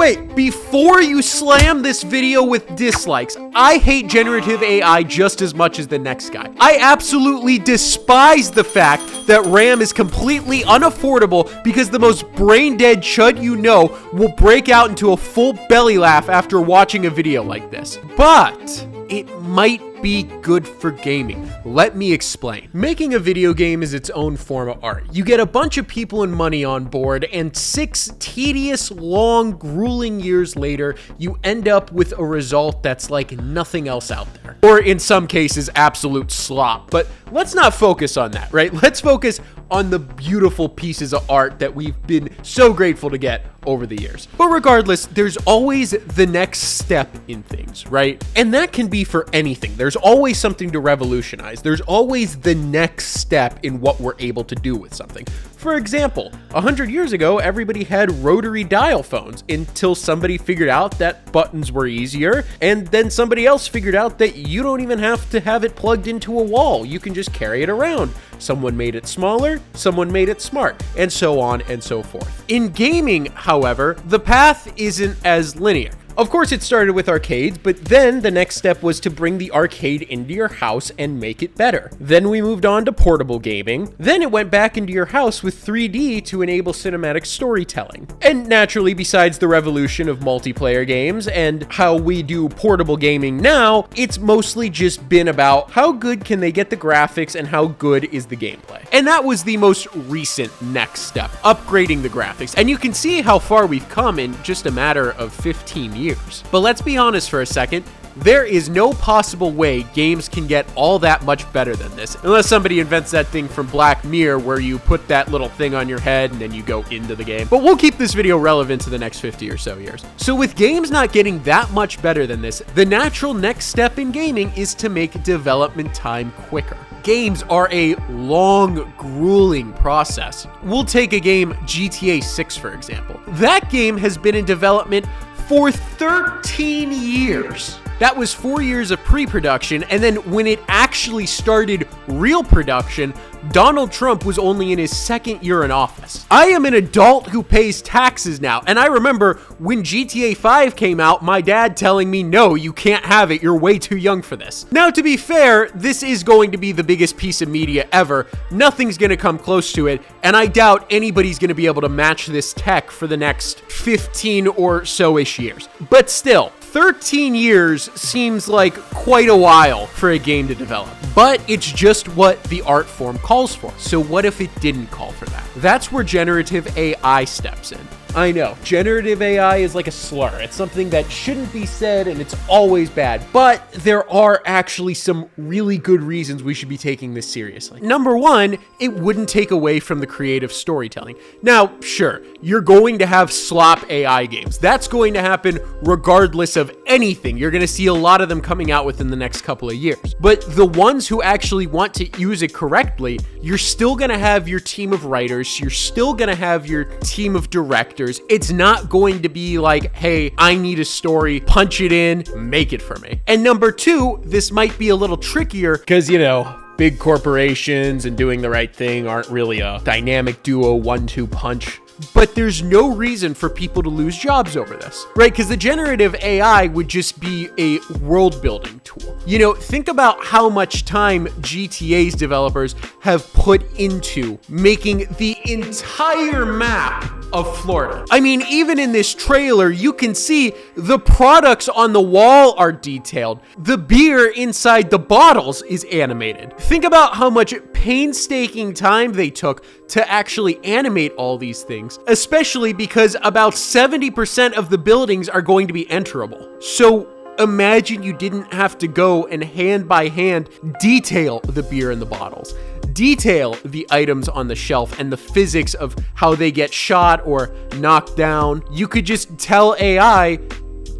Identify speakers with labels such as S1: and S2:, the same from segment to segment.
S1: wait, before you slam this video with dislikes, I hate generative AI just as much as the next guy. I absolutely despise the fact that RAM is completely unaffordable because the most brain-dead chud you know will break out into a full belly laugh after watching a video like this. But it might be good for gaming. Let me explain. Making a video game is its own form of art. You get a bunch of people and money on board, and 6 tedious, long, grueling years later, you end up with a result that's like nothing else out there. Or in some cases, absolute slop. But let's not focus on that, right? Let's focus on the beautiful pieces of art that we've been so grateful to get over the years. But regardless, there's always the next step in things, right? And that can be for anything. There's always something to revolutionize. There's always the next step in what we're able to do with something. For example, 100 years ago, everybody had rotary dial phones until somebody figured out that buttons were easier, and then somebody else figured out that you don't even have to have it plugged into a wall. You can just carry it around. Someone made it smaller, someone made it smart, and so on and so forth. In gaming, however, the path isn't as linear. Of course, it started with arcades, but then the next step was to bring the arcade into your house and make it better. Then we moved on to portable gaming. Then it went back into your house with 3D to enable cinematic storytelling. And naturally, besides the revolution of multiplayer games and how we do portable gaming now, it's mostly just been about how good can they get the graphics and how good is the gameplay. And that was the most recent next step, upgrading the graphics. And you can see how far we've come in just a matter of 15 years. But let's be honest for a second, there is no possible way games can get all that much better than this, unless somebody invents that thing from Black Mirror where you put that little thing on your head and then you go into the game. But we'll keep this video relevant to the next 50 or so years. So with games not getting that much better than this, the natural next step in gaming is to make development time quicker. Games are a long, grueling process. We'll take a game, GTA 6 for example. That game has been in development for 13 years. That was 4 years of pre-production, and then when it actually started real production, Donald Trump was only in his 2nd year in office. I am an adult who pays taxes now, and I remember when GTA 5 came out, my dad telling me, no, you can't have it, you're way too young for this. Now, to be fair, this is going to be the biggest piece of media ever. Nothing's gonna come close to it, and I doubt anybody's gonna be able to match this tech for the next 15 or so-ish years. But still, 13 years seems like quite a while for a game to develop, but it's just what the art form calls for. So what if it didn't call for that? That's where generative AI steps in. I know, generative AI is like a slur. It's something that shouldn't be said and it's always bad, but there are actually some really good reasons we should be taking this seriously. Number one, it wouldn't take away from the creative storytelling. Now, sure, you're going to have slop AI games. That's going to happen regardless of anything. You're going to see a lot of them coming out within the next couple of years. But the ones who actually want to use it correctly, you're still going to have your team of writers. You're still going to have your team of directors. It's not going to be like, hey, I need a story, punch it in, make it for me. And number two, this might be a little trickier because, you know, big corporations and doing the right thing aren't really a dynamic duo 1-2 punch. But there's no reason for people to lose jobs over this, right? Because the generative AI would just be a world building tool. You know, think about how much time GTA's developers have put into making the entire map of Florida. I mean, even in this trailer, you can see the products on the wall are detailed. The beer inside the bottles is animated. Think about how much painstaking time they took to actually animate all these things, especially because about 70% of the buildings are going to be enterable. So imagine you didn't have to go and hand by hand detail the beer in the bottles, detail the items on the shelf and the physics of how they get shot or knocked down. You could just tell AI,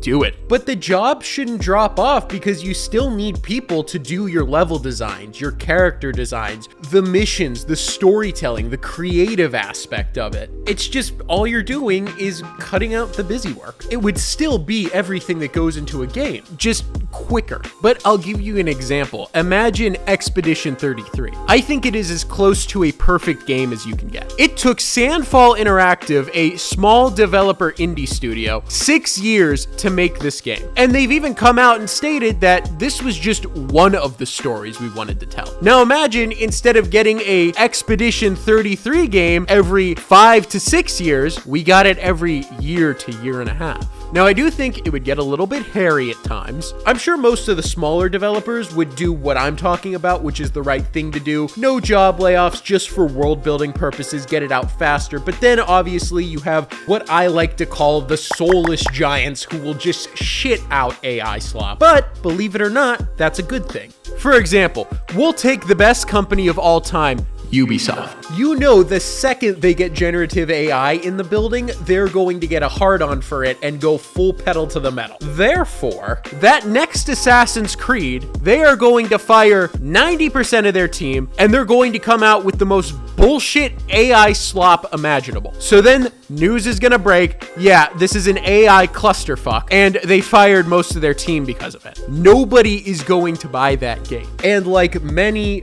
S1: do it. But the job shouldn't drop off because you still need people to do your level designs, your character designs, the missions, the storytelling, the creative aspect of it. It's just all you're doing is cutting out the busy work. It would still be everything that goes into a game, just quicker. But I'll give you an example. Imagine Expedition 33. I think it is as close to a perfect game as you can get. It took Sandfall Interactive, a small developer indie studio, 6 years to make this game. And they've even come out and stated that this was just one of the stories we wanted to tell. Now imagine instead of getting a Expedition 33 game every 5 to 6 years, we got it every year to year and a half. Now, I do think it would get a little bit hairy at times. I'm sure most of the smaller developers would do what I'm talking about, which is the right thing to do. No job layoffs, just for world building purposes, get it out faster. But then obviously you have what I like to call the soulless giants who will just shit out AI slop. But believe it or not, that's a good thing. For example, we'll take the best company of all time, Ubisoft. You know, the second they get generative AI in the building, they're going to get a hard-on for it and go full pedal to the metal. Therefore, that next Assassin's Creed, they are going to fire 90% of their team, and they're going to come out with the most bullshit AI slop imaginable. So then news is gonna break, yeah, this is an AI clusterfuck, and they fired most of their team because of it. Nobody is going to buy that game. And like many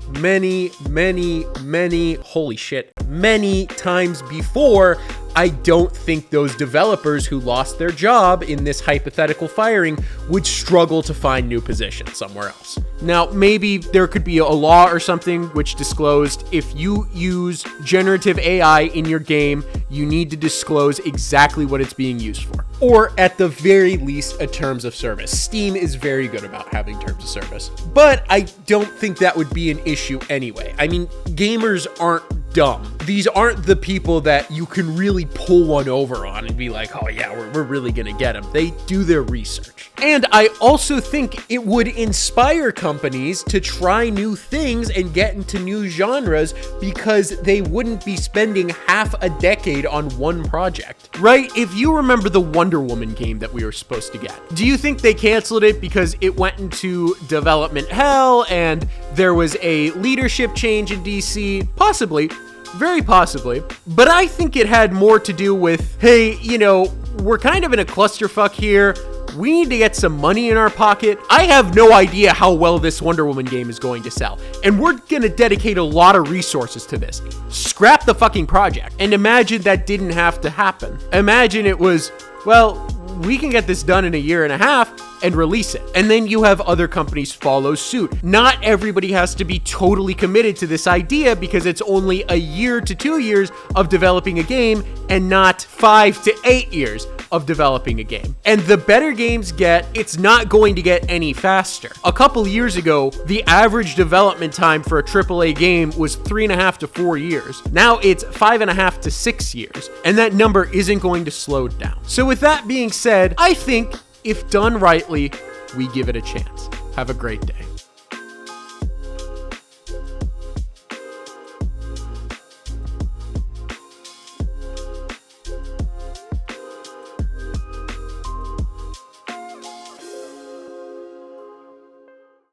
S1: times before, I don't think those developers who lost their job in this hypothetical firing would struggle to find new positions somewhere else. Now, maybe there could be a law or something which disclosed if you use generative AI in your game, you need to disclose exactly what it's being used for. Or at the very least, a terms of service. Steam is very good about having terms of service. But I don't think that would be an issue anyway. I mean, gamers aren't dumb. These aren't the people that you can really pull one over on and be like, oh yeah, we're really gonna get them. They do their research. And I also think it would inspire companies to try new things and get into new genres because they wouldn't be spending half a decade on one project, right? If you remember the Wonder Woman game that we were supposed to get, do you think they canceled it because it went into development hell and there was a leadership change in DC? Possibly. Very possibly, but I think it had more to do with, hey, you know, we're kind of in a clusterfuck here. We need to get some money in our pocket. I have no idea how well this Wonder Woman game is going to sell, and we're gonna dedicate a lot of resources to this. Scrap the fucking project. And imagine that didn't have to happen. Imagine it was, well, we can get this done in a year and a half and release it. And then you have other companies follow suit. Not everybody has to be totally committed to this idea because it's only a year to 2 years of developing a game and not 5 to 8 years of developing a game. And the better games get, it's not going to get any faster. A couple years ago, the average development time for a AAA game was 3.5 to 4 years. Now it's 5.5 to 6 years. And that number isn't going to slow down. So with that being said, I think if done rightly, we give it a chance. Have a great day.